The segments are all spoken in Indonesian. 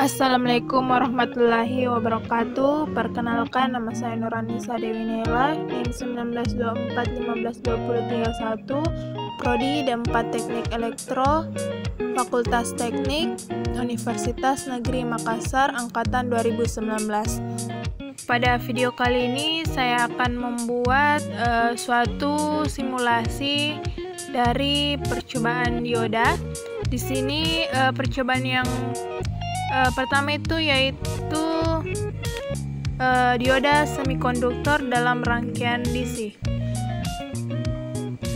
Assalamualaikum warahmatullahi wabarakatuh. Perkenalkan, nama saya Nuranisa Dewi Nela, NIM 1924152031, Prodi D4 Teknik Elektro, Fakultas Teknik, Universitas Negeri Makassar, Angkatan 2019. Pada video kali ini saya akan membuat suatu simulasi dari percobaan dioda. Di sini percobaan yang pertama itu yaitu dioda semikonduktor dalam rangkaian DC.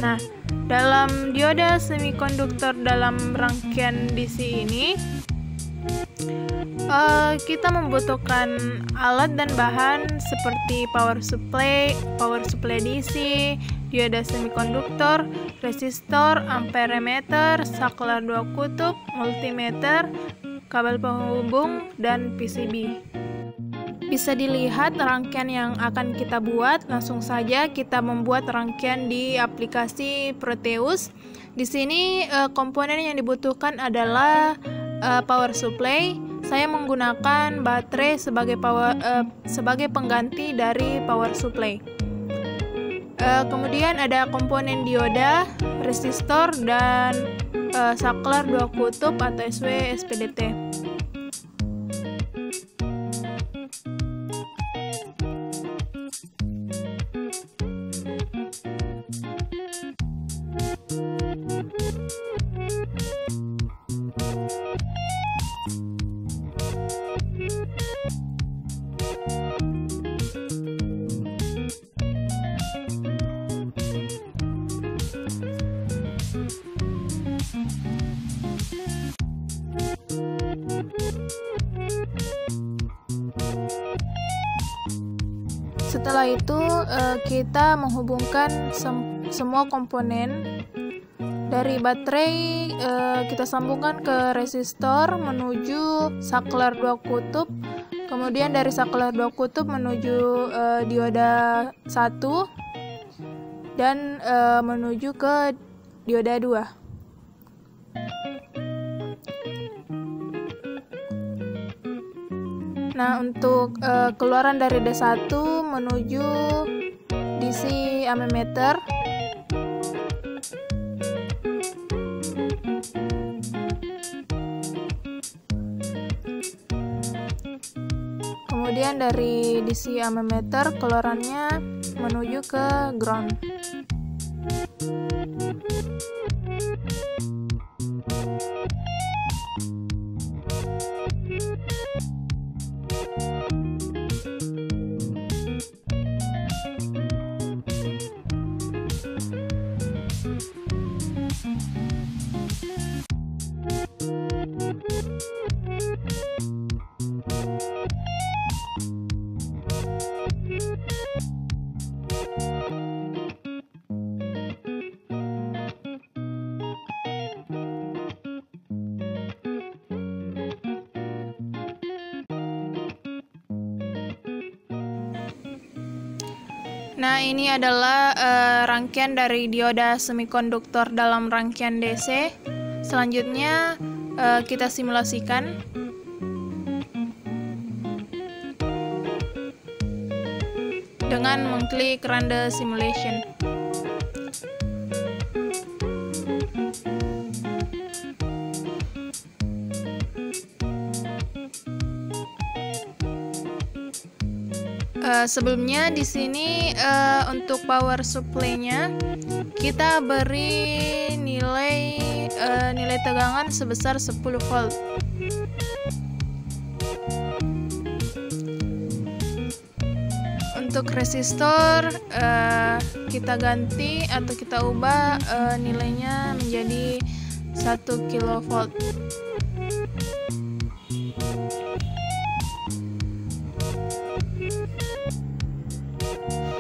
Nah, dalam dioda semikonduktor dalam rangkaian DC ini kita membutuhkan alat dan bahan seperti power supply DC, dioda semikonduktor, resistor, amperemeter, saklar 2 kutub, multimeter, kabel penghubung, dan PCB. Bisa dilihat rangkaian yang akan kita buat. Langsung saja kita membuat rangkaian di aplikasi Proteus. Di sini komponen yang dibutuhkan adalah power supply. Saya menggunakan baterai sebagai pengganti dari power supply. Kemudian ada komponen dioda, resistor, dan saklar 2 kutub atau SW/SPDT. Setelah itu kita menghubungkan semua komponen dari baterai, kita sambungkan ke resistor menuju saklar 2 kutub, kemudian dari saklar 2 kutub menuju dioda 1 dan menuju ke dioda 2. Nah, untuk keluaran dari D1 menuju DC ammeter. Kemudian dari DC ammeter keluarannya menuju ke ground. Nah, ini adalah rangkaian dari dioda semikonduktor dalam rangkaian DC. Selanjutnya kita simulasikan. Dengan mengklik Run the Simulation. Sebelumnya di sini untuk power supply-nya kita beri nilai tegangan sebesar 10 volt. Untuk resistor kita ganti atau kita ubah nilainya menjadi 1 kilovolt.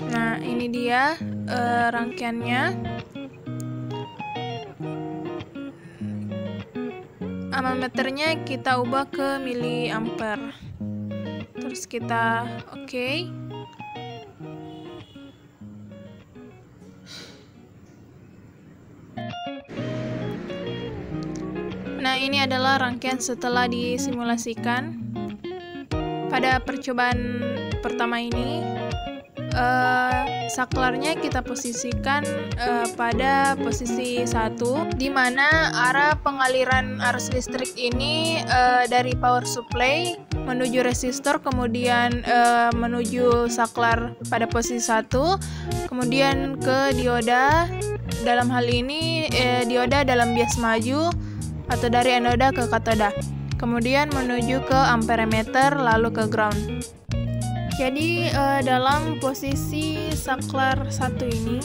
Nah, ini dia rangkaiannya. Ammeternya kita ubah ke miliampere. Terus kita oke. Nah, ini adalah rangkaian setelah disimulasikan. Pada percobaan pertama ini, saklarnya kita posisikan pada posisi 1, di mana arah pengaliran arus listrik ini dari power supply menuju resistor, kemudian menuju saklar pada posisi 1, kemudian ke dioda. Dalam hal ini dioda dalam bias maju atau dari anoda ke katoda, kemudian menuju ke amperemeter lalu ke ground. Jadi dalam posisi saklar 1 ini,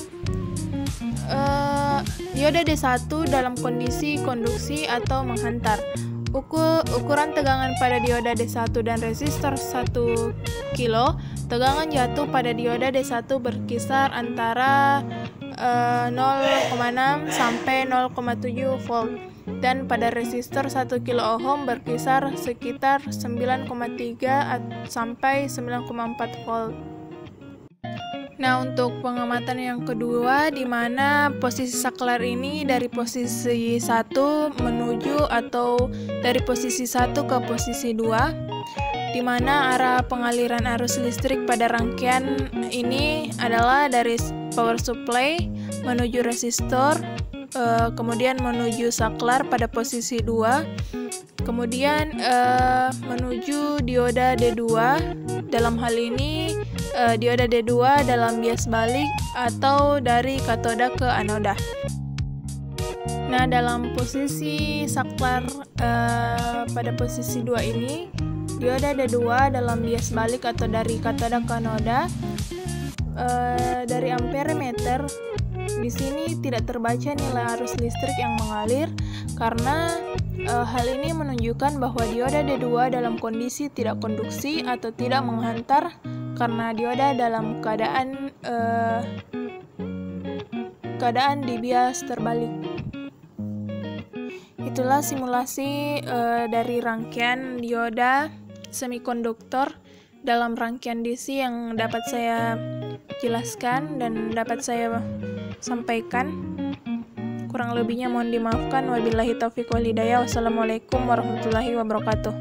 dioda D1 dalam kondisi konduksi atau menghantar. Ukuran tegangan pada dioda D1 dan resistor 1 kilo, tegangan jatuh pada dioda D1 berkisar antara 0,6 sampai 0,7 volt, dan pada resistor 1 kilo ohm berkisar sekitar 9,3 sampai 9,4 volt. Nah, untuk pengamatan yang kedua, di mana posisi saklar ini dari posisi 1 menuju atau dari posisi 1 ke posisi 2, di mana arah pengaliran arus listrik pada rangkaian ini adalah dari power supply menuju resistor, kemudian menuju saklar pada posisi 2, kemudian menuju dioda D2. Dalam hal ini dioda D2 dalam bias balik atau dari katoda ke anoda. Nah, dalam posisi saklar pada posisi 2 ini, dioda D2 dalam bias balik atau dari katoda ke anoda. Dari amperemeter di sini tidak terbaca nilai arus listrik yang mengalir, karena hal ini menunjukkan bahwa dioda D2 dalam kondisi tidak konduksi atau tidak menghantar, karena dioda dalam keadaan di bias terbalik. Itulah simulasi dari rangkaian dioda semikonduktor dalam rangkaian DC yang dapat saya jelaskan dan dapat saya sampaikan. Kurang lebihnya mohon dimaafkan. Wabillahi taufiq wal hidayah. Wassalamualaikum warahmatullahi wabarakatuh.